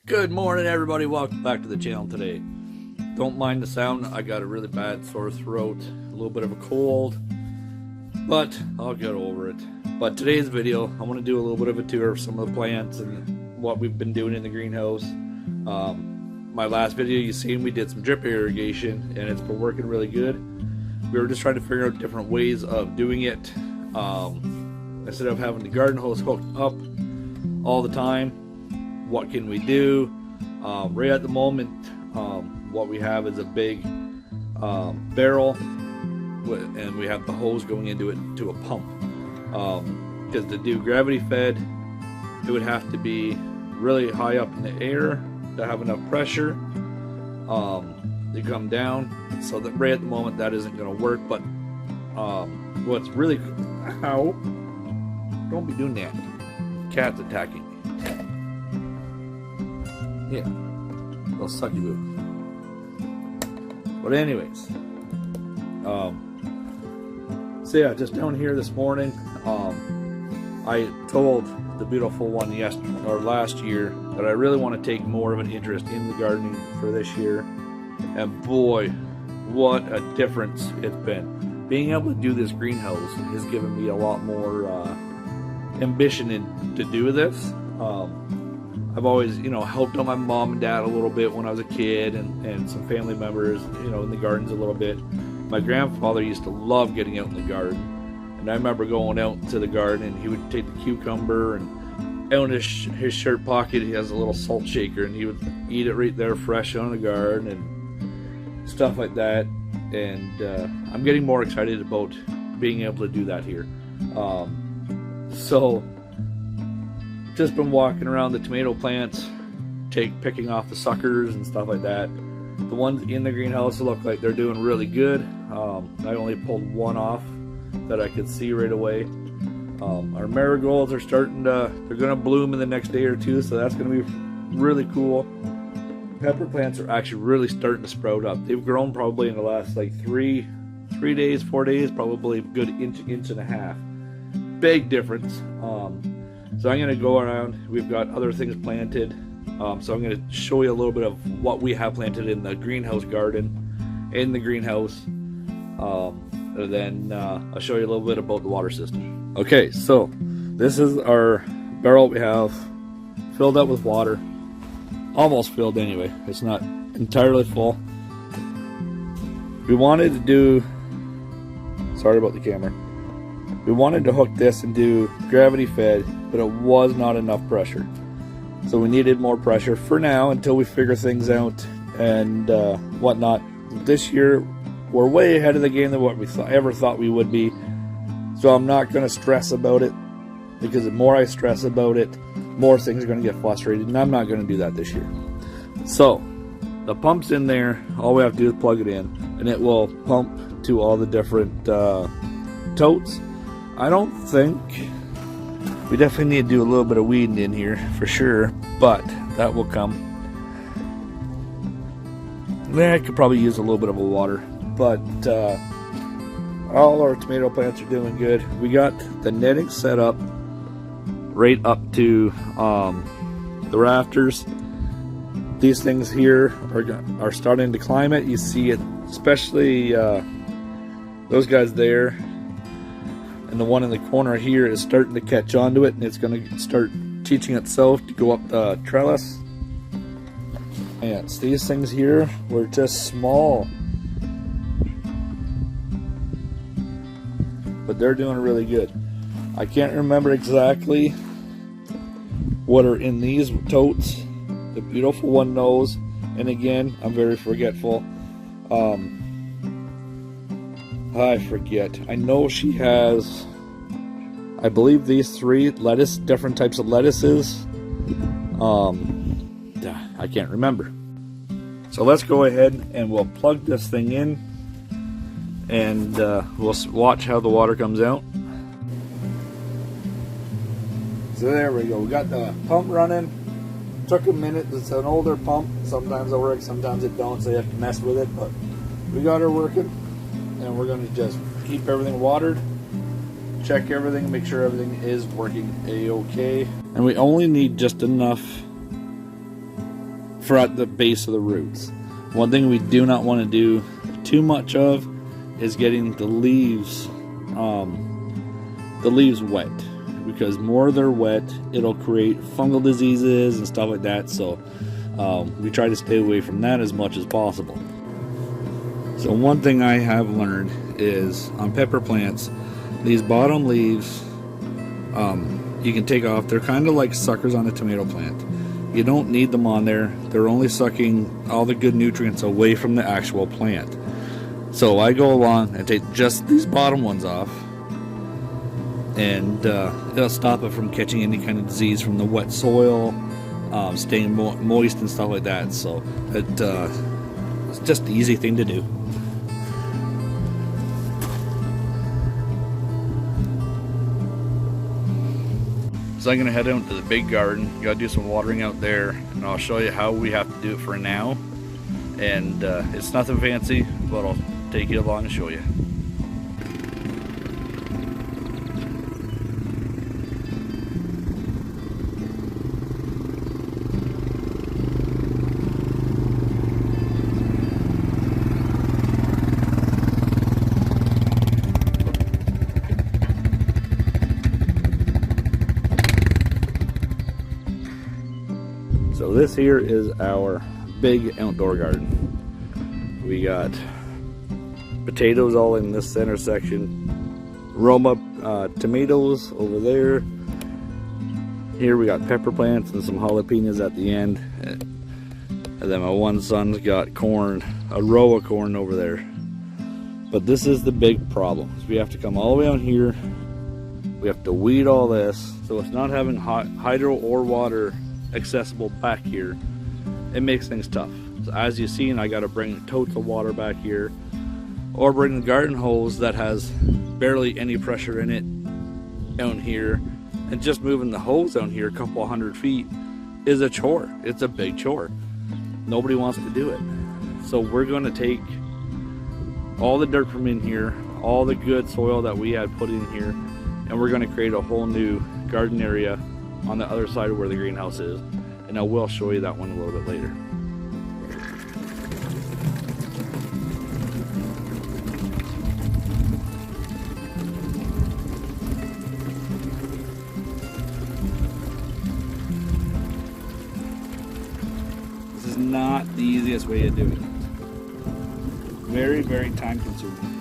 Good morning, everybody. Welcome back to the channel today. Don't mind the sound. I got a really bad sore throat, a little bit of a cold, but I'll get over it. But today's video, I want to do a little bit of a tour of some of the plants and what we've been doing in the greenhouse. My last video, you seen we did some drip irrigation, and it's been working really good. We were just trying to figure out different ways of doing it. Instead of having the garden hose hooked up all the time, what can we do? Right at the moment, what we have is a big barrel, and we have the hose going into it to a pump. Because to do gravity fed, it would have to be really high up in the air to have enough pressure to come down. So that right at the moment that isn't going to work. But what's really ow! Don't be doing that. Cat's attacking me. Yeah, little sucky boo. But anyways, so yeah, just down here this morning, I told the beautiful one last year that I really want to take more of an interest in the gardening for this year, and boy, what a difference it's been. Being able to do this greenhouse has given me a lot more ambition to do this. I've always, helped out my mom and dad a little bit when I was a kid, and some family members, in the gardens a little bit. My grandfather used to love getting out in the garden, and I remember going out to the garden, and he would take the cucumber, and out in his shirt pocket he has a little salt shaker, and he would eat it right there fresh on the garden and stuff like that. And I'm getting more excited about being able to do that here. So just been walking around the tomato plants, picking off the suckers and stuff like that. The ones in the greenhouse look like they're doing really good. I only pulled one off that I could see right away. Our marigolds are they're gonna bloom in the next day or two, so that's gonna be really cool. Pepper plants are actually really starting to sprout up. They've grown probably in the last like 4 days, probably a good inch and a half. Big difference. So I'm going to go around. We've got other things planted. So I'm going to show you a little bit of what we have planted in the greenhouse garden, in the greenhouse. And then I'll show you a little bit about the water system. Okay, so this is our barrel we have filled up with water. Almost filled anyway. It's not entirely full. We wanted to do... Sorry about the camera. We wanted to hook this and do gravity fed, but it was not enough pressure. So we needed more pressure for now until we figure things out and whatnot. This year, we're way ahead of the game than what we ever thought we would be. So I'm not going to stress about it, because the more I stress about it, more things are going to get frustrated, and I'm not going to do that this year. So the pump's in there. All we have to do is plug it in, and it will pump to all the different totes. I don't think... We definitely need to do a little bit of weeding in here for sure, but that will come. Then I could probably use a little bit of a water, but all our tomato plants are doing good. We got the netting set up right up to the rafters. These things here are starting to climb it. You see it, especially those guys there. And the one in the corner here is starting to catch onto it, and it's going to start teaching itself to go up the trellis. And these things here were just small, but they're doing really good. I can't remember exactly what are in these totes. The beautiful one knows, and again, I'm very forgetful. I forget. I know she has, I believe, these 3 different types of lettuces. I can't remember. So let's go ahead and we'll plug this thing in, and we'll watch how the water comes out. So there we go. We got the pump running. Took a minute. It's an older pump. Sometimes it works, sometimes it don't, so you have to mess with it. But we got her working. And we're going to just keep everything watered, check everything, make sure everything is working a-okay. And we only need just enough for at the base of the roots. One thing we do not want to do too much of is getting the leaves wet, because more they're wet, it'll create fungal diseases and stuff like that. So we try to stay away from that as much as possible. So one thing I have learned is on pepper plants, these bottom leaves you can take off. They're kind of like suckers on a tomato plant. You don't need them on there. They're only sucking all the good nutrients away from the actual plant. So I go along and take just these bottom ones off, and it'll stop it from catching any kind of disease from the wet soil, staying moist and stuff like that. So it's just the easy thing to do. So I'm gonna head out to the big garden. Gotta do some watering out there, and I'll show you how we have to do it for now. And it's nothing fancy, but I'll take you along and show you. So this here is our big outdoor garden. We got potatoes all in this center section, Roma tomatoes over there. Here we got pepper plants and some jalapenos at the end. And then my one son's got corn, a row of corn over there. But this is the big problem. We have to come all the way out here. We have to weed all this. So it's not having hydro or water accessible back here. It makes things tough. So as you've seen, I got to bring totes of water back here, or bring the garden hose that has barely any pressure in it down here, and just moving the hose down here a couple 100 feet is a chore. It's a big chore. Nobody wants to do it. So we're going to take all the dirt from in here, all the good soil that we had put in here, and we're going to create a whole new garden area on the other side of where the greenhouse is, and I will show you that one a little bit later. This is not the easiest way to do it. Very, very time consuming.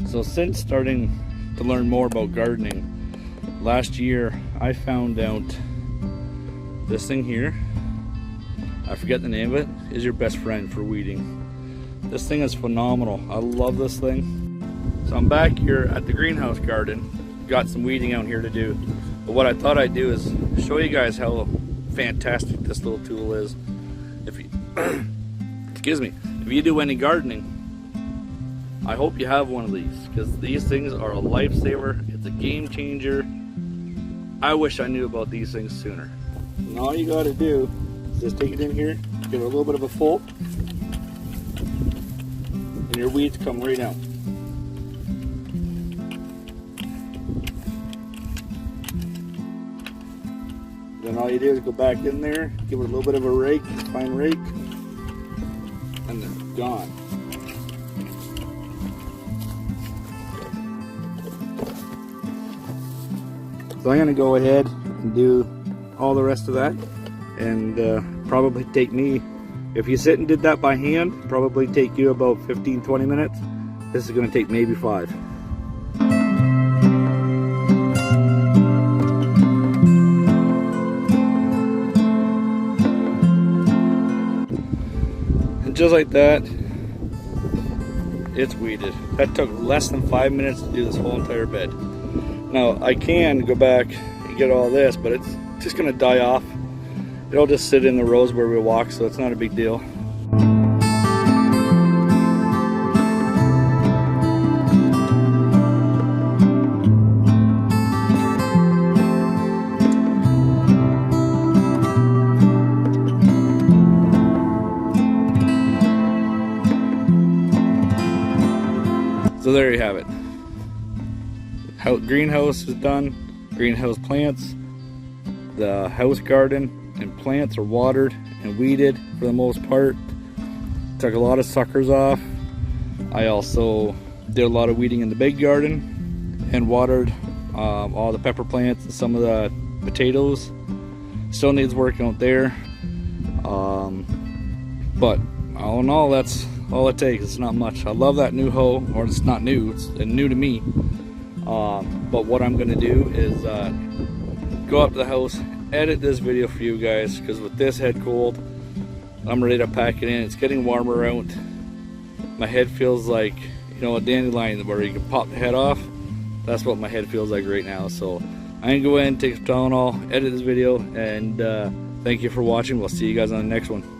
So since starting to learn more about gardening, last year I found out this thing here, I forget the name of it, is your best friend for weeding. This thing is phenomenal. I love this thing. So I'm back here at the greenhouse garden. Got some weeding out here to do. But what I thought I'd do is show you guys how fantastic this little tool is. If you, excuse me, if you do any gardening, I hope you have one of these, because these things are a lifesaver. It's a game changer. I wish I knew about these things sooner. And all you got to do is just take it in here, give it a little bit of a fold, and your weeds come right out. Then all you do is go back in there, give it a little bit of a rake, fine rake, and then gone. So I'm going to go ahead and do all the rest of that, and probably take me, if you sit and did that by hand, probably take you about 15-20 minutes. This is going to take maybe 5. just like that, it's weeded. That took less than 5 minutes to do this whole entire bed. Now I can go back and get all this, but it's just gonna die off. It'll just sit in the rows where we walk, so it's not a big deal. So there you have it. Greenhouse is done. Greenhouse plants. The house garden and plants are watered and weeded for the most part. Took a lot of suckers off. I also did a lot of weeding in the big garden and watered all the pepper plants and some of the potatoes. Still needs work out there. But all in all, that's all it takes. It's not much. I love that new hoe, or it's not new, it's new to me. But what I'm gonna do is go up to the house, edit this video for you guys, because with this head cold, I'm ready to pack it in. It's getting warmer out. My head feels like, you know, a dandelion where you can pop the head off. That's what my head feels like right now. So I'm gonna go ahead and take some Tylenol, edit this video, and thank you for watching. We'll see you guys on the next one.